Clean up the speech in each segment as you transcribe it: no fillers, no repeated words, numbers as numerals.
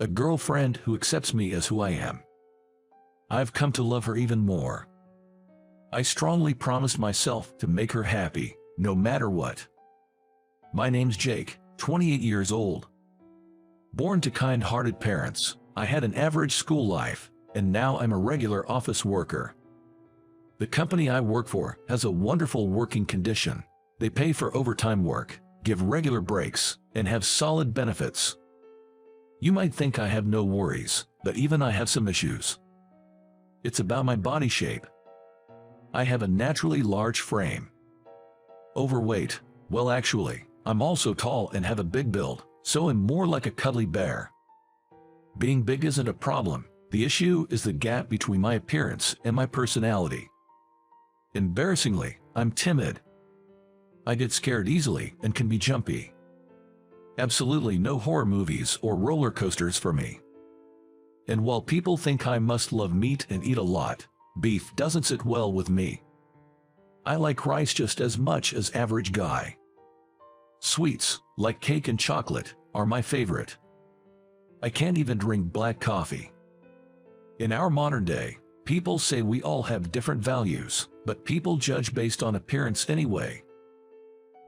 a girlfriend who accepts me as who I am. I've come to love her even more. I strongly promised myself to make her happy, no matter what. My name's Jake, 28 years old. Born to kind-hearted parents, I had an average school life, and now I'm a regular office worker. The company I work for has a wonderful working condition. They pay for overtime work, give regular breaks, and have solid benefits. You might think I have no worries, but even I have some issues. It's about my body shape. I have a naturally large frame. Overweight, well actually, I'm also tall and have a big build, so I'm more like a cuddly bear. Being big isn't a problem. The issue is the gap between my appearance and my personality. Embarrassingly, I'm timid. I get scared easily and can be jumpy. Absolutely no horror movies or roller coasters for me. And while people think I must love meat and eat a lot, beef doesn't sit well with me. I like rice just as much as average guy. Sweets, like cake and chocolate, are my favorite. I can't even drink black coffee. In our modern day, people say we all have different values, but people judge based on appearance anyway.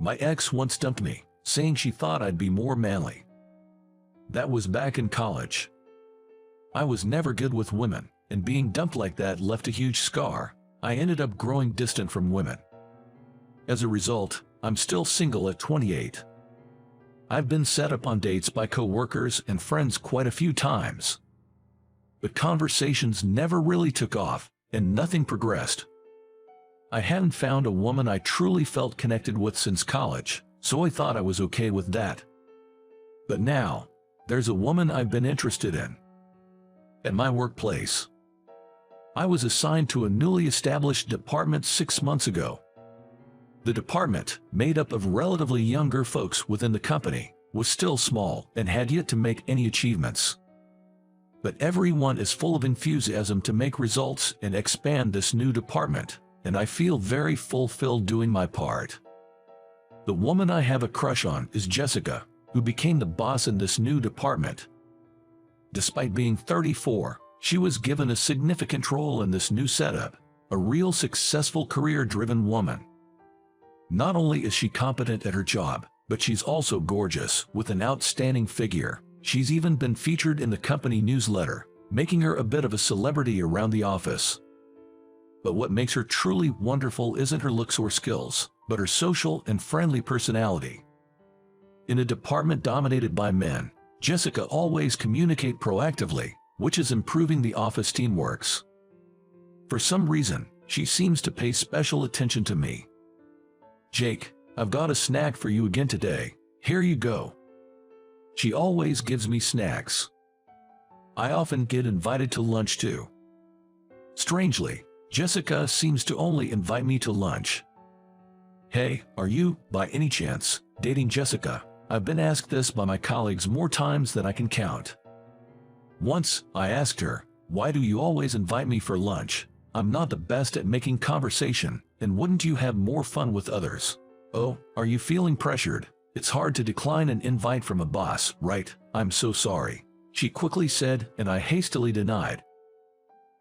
My ex once dumped me, saying she thought I'd be more manly. That was back in college. I was never good with women, and being dumped like that left a huge scar. I ended up growing distant from women. As a result, I'm still single at 28. I've been set up on dates by co-workers and friends quite a few times. But conversations never really took off, and nothing progressed. I hadn't found a woman I truly felt connected with since college, so I thought I was okay with that. But now, there's a woman I've been interested in. At my workplace, I was assigned to a newly established department 6 months ago. The department, made up of relatively younger folks within the company, was still small and had yet to make any achievements. But everyone is full of enthusiasm to make results and expand this new department, and I feel very fulfilled doing my part. The woman I have a crush on is Jessica, who became the boss in this new department. Despite being 34, she was given a significant role in this new setup, a real successful career-driven woman. Not only is she competent at her job, but she's also gorgeous, with an outstanding figure. She's even been featured in the company newsletter, making her a bit of a celebrity around the office. But what makes her truly wonderful isn't her looks or skills, but her social and friendly personality. In a department dominated by men, Jessica always communicates proactively, which is improving the office teamwork. For some reason, she seems to pay special attention to me. "Jake, I've got a snack for you again today. Here you go." She always gives me snacks. I often get invited to lunch too. Strangely, Jessica seems to only invite me to lunch. "Hey, are you, by any chance, dating Jessica?" I've been asked this by my colleagues more times than I can count. Once, I asked her, "Why do you always invite me for lunch? I'm not the best at making conversation, and wouldn't you have more fun with others?" "Oh, are you feeling pressured? It's hard to decline an invite from a boss, right? I'm so sorry," she quickly said, and I hastily denied.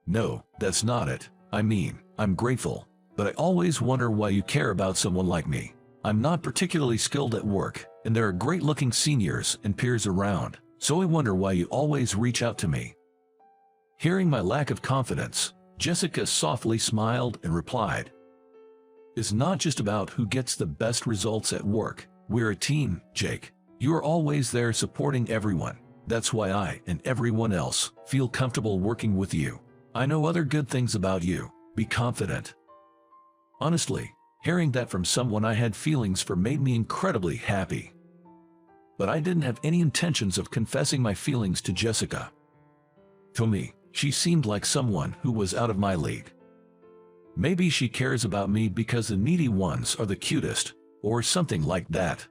"No, that's not it. I mean, I'm grateful, but I always wonder why you care about someone like me. I'm not particularly skilled at work, and there are great-looking seniors and peers around, so I wonder why you always reach out to me." Hearing my lack of confidence, Jessica softly smiled and replied, "It's not just about who gets the best results at work. We're a team, Jake. You are always there supporting everyone. That's why I and everyone else feel comfortable working with you. I know other good things about you. Be confident." Honestly, hearing that from someone I had feelings for made me incredibly happy. But I didn't have any intentions of confessing my feelings to Jessica. To me, she seemed like someone who was out of my league. Maybe she cares about me because the needy ones are the cutest, or something like that.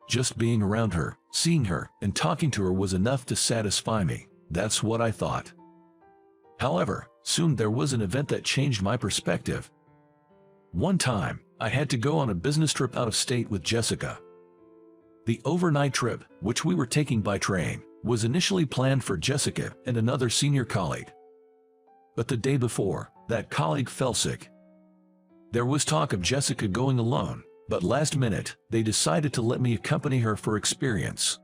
Just being around her, seeing her, and talking to her was enough to satisfy me. That's what I thought. However, soon there was an event that changed my perspective. One time, I had to go on a business trip out of state with Jessica. The overnight trip, which we were taking by train, was initially planned for Jessica and another senior colleague. But the day before, that colleague fell sick. There was talk of Jessica going alone, but last minute, they decided to let me accompany her for experience.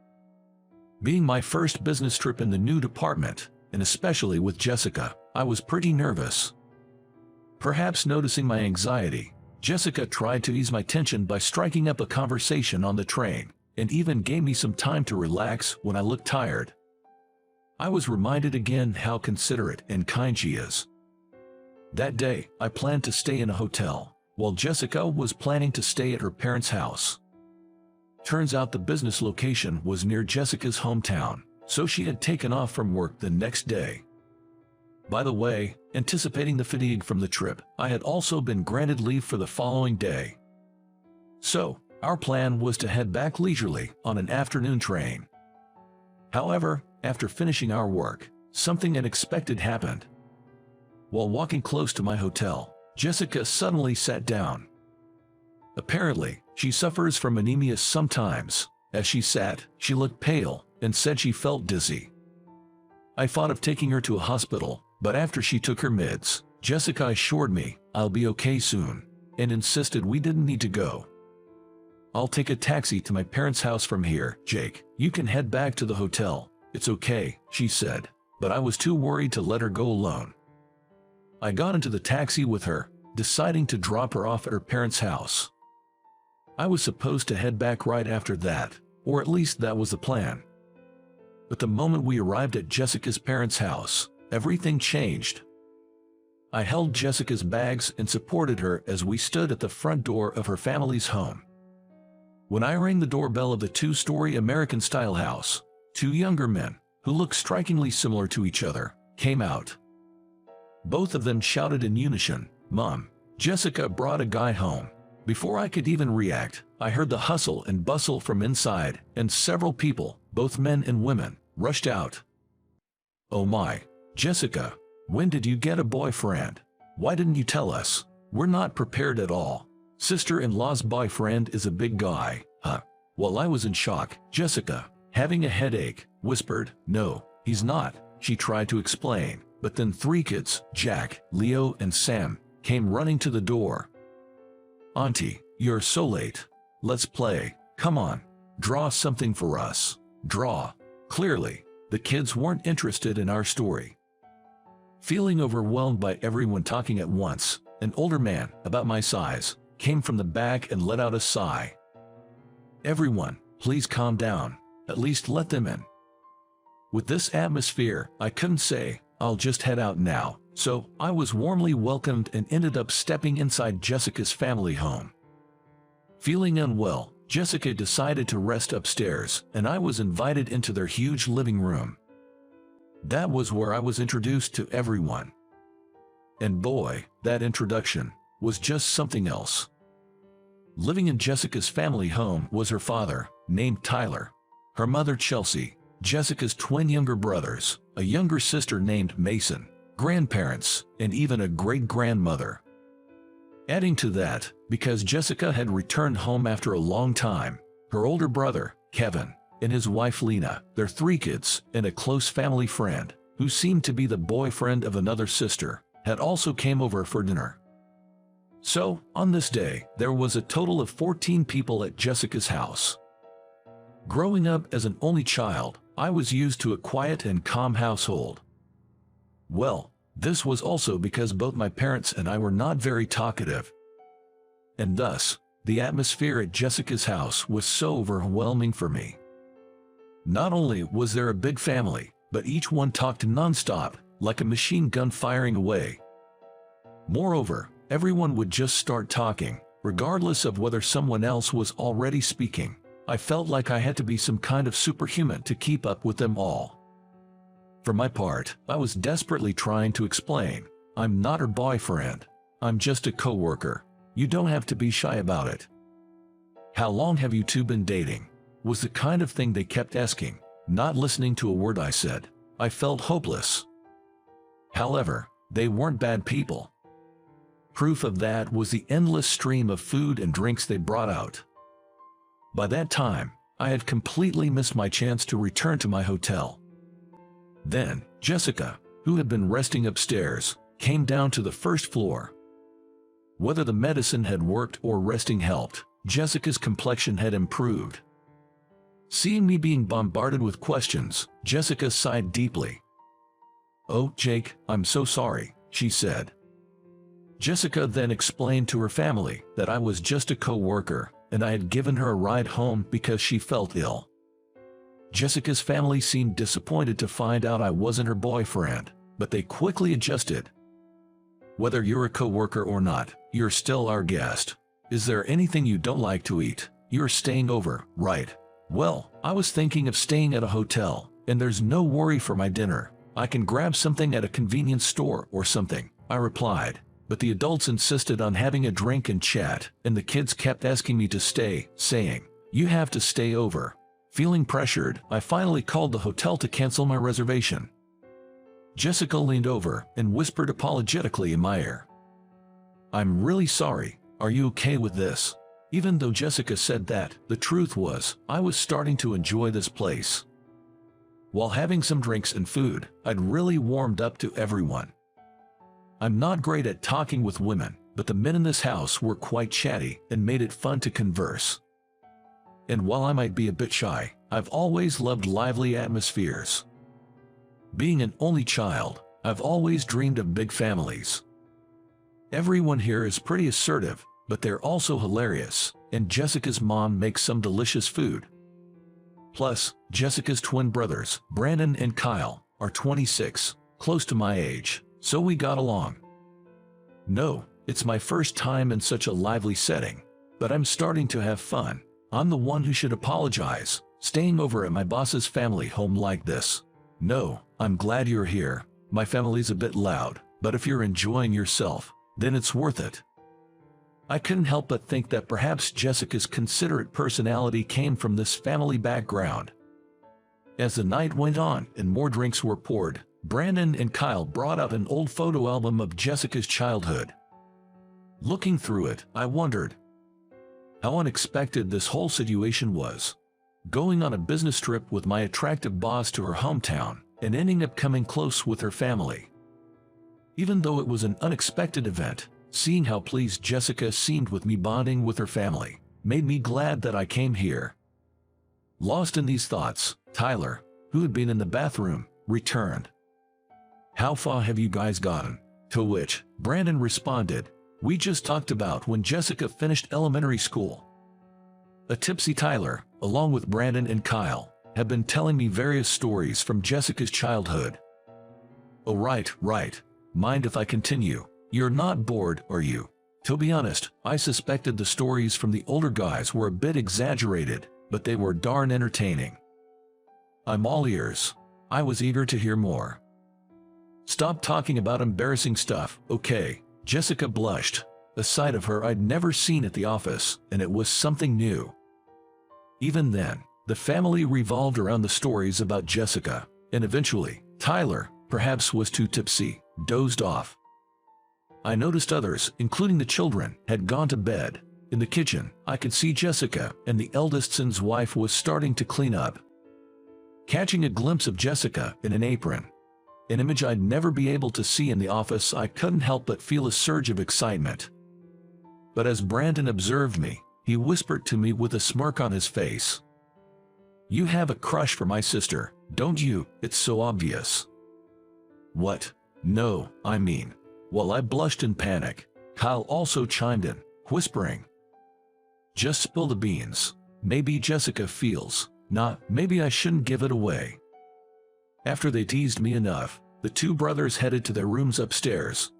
Being my first business trip in the new department, and especially with Jessica, I was pretty nervous. Perhaps noticing my anxiety, Jessica tried to ease my tension by striking up a conversation on the train, and even gave me some time to relax when I looked tired. I was reminded again how considerate and kind she is. That day, I planned to stay in a hotel, while Jessica was planning to stay at her parents' house. Turns out the business location was near Jessica's hometown, so she had taken off from work the next day. By the way, anticipating the fatigue from the trip, I had also been granted leave for the following day. So, our plan was to head back leisurely on an afternoon train. However, after finishing our work, something unexpected happened. While walking close to my hotel, Jessica suddenly sat down. Apparently, she suffers from anemia sometimes. As she sat, she looked pale and said she felt dizzy. I thought of taking her to a hospital, but after she took her meds, Jessica assured me I'll be okay soon, and insisted we didn't need to go. I'll take a taxi to my parents' house from here, Jake. You can head back to the hotel. It's okay, she said, but I was too worried to let her go alone. I got into the taxi with her, deciding to drop her off at her parents' house. I was supposed to head back right after that, or at least that was the plan. But the moment we arrived at Jessica's parents' house, everything changed. I held Jessica's bags and supported her as we stood at the front door of her family's home. When I rang the doorbell of the two-story American-style house, two younger men, who looked strikingly similar to each other, came out. Both of them shouted in unison, "Mom, Jessica brought a guy home." Before I could even react, I heard the hustle and bustle from inside, and several people, both men and women, rushed out. "Oh my, Jessica, when did you get a boyfriend? Why didn't you tell us? We're not prepared at all. Sister-in-law's boyfriend is a big guy, huh?" While I was in shock, Jessica, having a headache, whispered, "No, he's not." She tried to explain, but then three kids, Jack, Leo, and Sam, came running to the door. "Auntie, you're so late. Let's play. Come on. Draw something for us. Draw." Clearly, the kids weren't interested in our story. Feeling overwhelmed by everyone talking at once, an older man, about my size, came from the back and let out a sigh. "Everyone, please calm down. At least let them in." With this atmosphere, I couldn't say, "I'll just head out now," so I was warmly welcomed and ended up stepping inside Jessica's family home. Feeling unwell, Jessica decided to rest upstairs, and I was invited into their huge living room. That was where I was introduced to everyone. And boy, that introduction was just something else. Living in Jessica's family home was her father, named Tyler, her mother Chelsea, Jessica's twin younger brothers, a younger sister named Mason, grandparents, and even a great-grandmother. Adding to that, because Jessica had returned home after a long time, her older brother, Kevin, and his wife Lena, their three kids, and a close family friend, who seemed to be the boyfriend of another sister, had also came over for dinner. So, on this day, there was a total of 14 people at Jessica's house. Growing up as an only child, I was used to a quiet and calm household. Well, this was also because both my parents and I were not very talkative. And thus, the atmosphere at Jessica's house was so overwhelming for me. Not only was there a big family, but each one talked non-stop, like a machine gun firing away. Moreover, everyone would just start talking, regardless of whether someone else was already speaking. I felt like I had to be some kind of superhuman to keep up with them all. For my part, I was desperately trying to explain, "I'm not her boyfriend. I'm just a coworker. You don't have to be shy about it." "How long have you two been dating?" was the kind of thing they kept asking, not listening to a word I said. I felt hopeless. However, they weren't bad people. Proof of that was the endless stream of food and drinks they brought out. By that time, I had completely missed my chance to return to my hotel. Then, Jessica, who had been resting upstairs, came down to the first floor. Whether the medicine had worked or resting helped, Jessica's complexion had improved. Seeing me being bombarded with questions, Jessica sighed deeply. "Oh, Jake, I'm so sorry," she said. Jessica then explained to her family that I was just a co-worker, and I had given her a ride home because she felt ill. Jessica's family seemed disappointed to find out I wasn't her boyfriend, but they quickly adjusted. "Whether you're a co-worker or not, you're still our guest. Is there anything you don't like to eat? You're staying over, right?" "Well, I was thinking of staying at a hotel, and there's no worry for my dinner. I can grab something at a convenience store or something," I replied. But the adults insisted on having a drink and chat, and the kids kept asking me to stay, saying, "You have to stay over." Feeling pressured, I finally called the hotel to cancel my reservation. Jessica leaned over and whispered apologetically in my ear. "I'm really sorry. Are you okay with this?" Even though Jessica said that, the truth was, I was starting to enjoy this place. While having some drinks and food, I'd really warmed up to everyone. I'm not great at talking with women, but the men in this house were quite chatty and made it fun to converse. And while I might be a bit shy, I've always loved lively atmospheres. Being an only child, I've always dreamed of big families. Everyone here is pretty assertive, but they're also hilarious, and Jessica's mom makes some delicious food. Plus, Jessica's twin brothers, Brandon and Kyle, are 26, close to my age, so we got along. No, it's my first time in such a lively setting, but I'm starting to have fun. I'm the one who should apologize, staying over at my boss's family home like this. No, I'm glad you're here. My family's a bit loud, but if you're enjoying yourself, then it's worth it. I couldn't help but think that perhaps Jessica's considerate personality came from this family background. As the night went on and more drinks were poured, Brandon and Kyle brought out an old photo album of Jessica's childhood. Looking through it, I wondered how unexpected this whole situation was. Going on a business trip with my attractive boss to her hometown and ending up coming close with her family. Even though it was an unexpected event, seeing how pleased Jessica seemed with me bonding with her family made me glad that I came here. Lost in these thoughts, Tyler, who had been in the bathroom, returned. "How far have you guys gotten?" To which Brandon responded, "We just talked about when Jessica finished elementary school." A tipsy Tyler, along with Brandon and Kyle, have been telling me various stories from Jessica's childhood. "Oh right. Mind if I continue? You're not bored, are you?" To be honest, I suspected the stories from the older guys were a bit exaggerated, but they were darn entertaining. I'm all ears. I was eager to hear more. "Stop talking about embarrassing stuff, okay?" Jessica blushed, a side of her I'd never seen at the office, and it was something new. Even then, the family revolved around the stories about Jessica, and eventually, Tyler, perhaps was too tipsy, dozed off. I noticed others, including the children, had gone to bed. In the kitchen, I could see Jessica, and the eldest son's wife was starting to clean up. Catching a glimpse of Jessica in an apron, an image I'd never be able to see in the office, I couldn't help but feel a surge of excitement. But as Brandon observed me, he whispered to me with a smirk on his face, "You have a crush for my sister, don't you? It's so obvious." "What? No, I mean..." While I blushed in panic, Kyle also chimed in, whispering, "Just spill the beans. Maybe Jessica feels, maybe I shouldn't give it away." After they teased me enough, the two brothers headed to their rooms upstairs.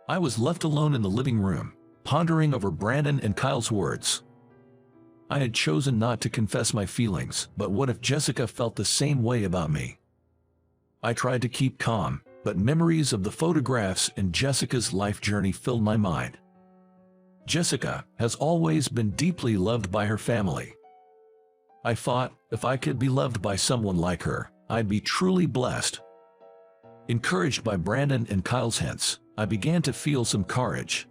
I was left alone in the living room, pondering over Brandon and Kyle's words. I had chosen not to confess my feelings, but what if Jessica felt the same way about me? I tried to keep calm, but memories of the photographs and Jessica's life journey filled my mind. Jessica has always been deeply loved by her family. I thought, if I could be loved by someone like her, I'd be truly blessed. Encouraged by Brandon and Kyle's hints, I began to feel some courage.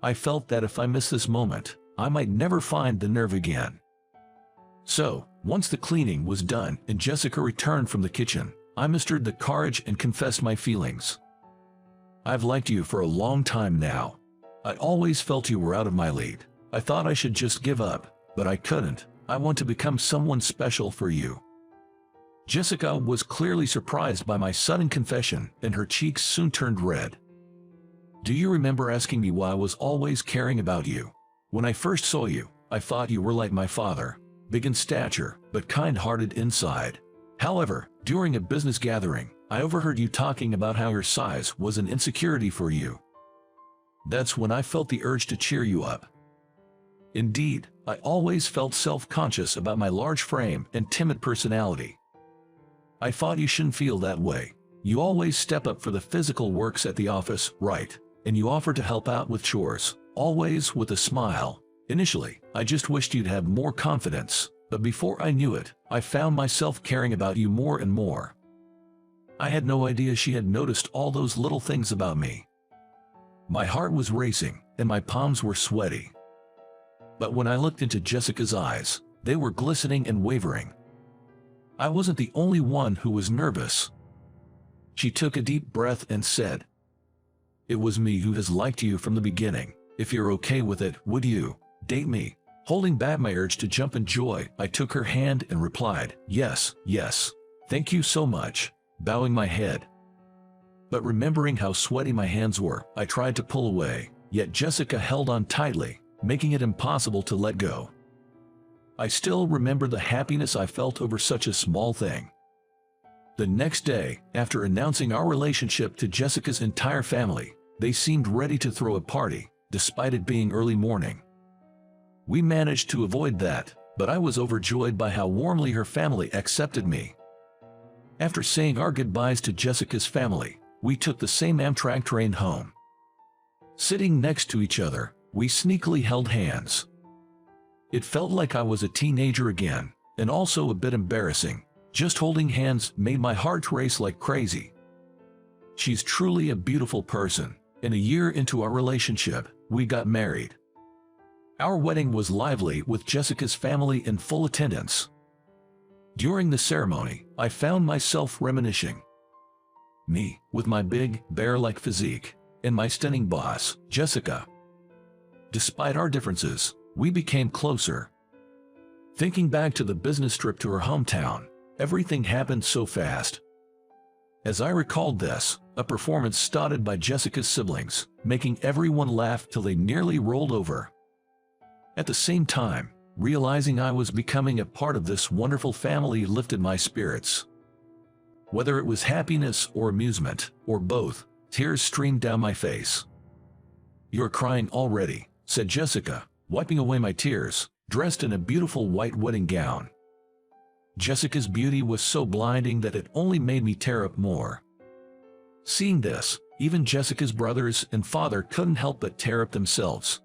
I felt that if I missed this moment, I might never find the nerve again. So, once the cleaning was done and Jessica returned from the kitchen, I mustered the courage and confessed my feelings. I've liked you for a long time now. I always felt you were out of my league. I thought I should just give up, but I couldn't. I want to become someone special for you. Jessica was clearly surprised by my sudden confession, and her cheeks soon turned red. Do you remember asking me why I was always caring about you? When I first saw you, I thought you were like my father, big in stature, but kind-hearted inside. However, during a business gathering, I overheard you talking about how your size was an insecurity for you. That's when I felt the urge to cheer you up. Indeed, I always felt self-conscious about my large frame and timid personality. I thought you shouldn't feel that way. You always step up for the physical works at the office, right? And you offer to help out with chores, always with a smile. Initially, I just wished you'd have more confidence, but before I knew it, I found myself caring about you more and more. I had no idea she had noticed all those little things about me. My heart was racing, and my palms were sweaty. But when I looked into Jessica's eyes, they were glistening and wavering. I wasn't the only one who was nervous. She took a deep breath and said, "It was me who has liked you from the beginning. If you're okay with it, would you date me?" Holding back my urge to jump in joy, I took her hand and replied, "Yes, yes. Thank you so much," bowing my head. But remembering how sweaty my hands were, I tried to pull away, yet Jessica held on tightly, making it impossible to let go. I still remember the happiness I felt over such a small thing. The next day, after announcing our relationship to Jessica's entire family, they seemed ready to throw a party, despite it being early morning. We managed to avoid that, but I was overjoyed by how warmly her family accepted me. After saying our goodbyes to Jessica's family, we took the same Amtrak train home. Sitting next to each other, we sneakily held hands. It felt like I was a teenager again, and also a bit embarrassing. Just holding hands made my heart race like crazy. She's truly a beautiful person, and a year into our relationship, we got married. Our wedding was lively with Jessica's family in full attendance. During the ceremony, I found myself reminiscing. Me, with my big, bear-like physique, and my stunning boss, Jessica. Despite our differences, we became closer. Thinking back to the business trip to her hometown, everything happened so fast. As I recalled this, a performance started by Jessica's siblings, making everyone laugh till they nearly rolled over. At the same time, realizing I was becoming a part of this wonderful family lifted my spirits. Whether it was happiness or amusement, or both, tears streamed down my face. "You're crying already," said Jessica, wiping away my tears, dressed in a beautiful white wedding gown. Jessica's beauty was so blinding that it only made me tear up more. Seeing this, even Jessica's brothers and father couldn't help but tear up themselves.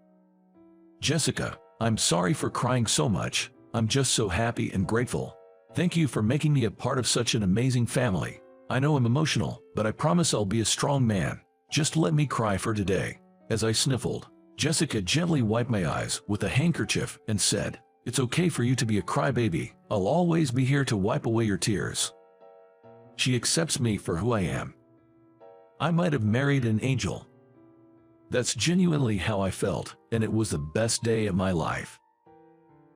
"Jessica, I'm sorry for crying so much. I'm just so happy and grateful. Thank you for making me a part of such an amazing family. I know I'm emotional, but I promise I'll be a strong man. Just let me cry for today." As I sniffled, Jessica gently wiped my eyes with a handkerchief and said, "It's okay for you to be a crybaby. I'll always be here to wipe away your tears." She accepts me for who I am. I might have married an angel. That's genuinely how I felt, and it was the best day of my life.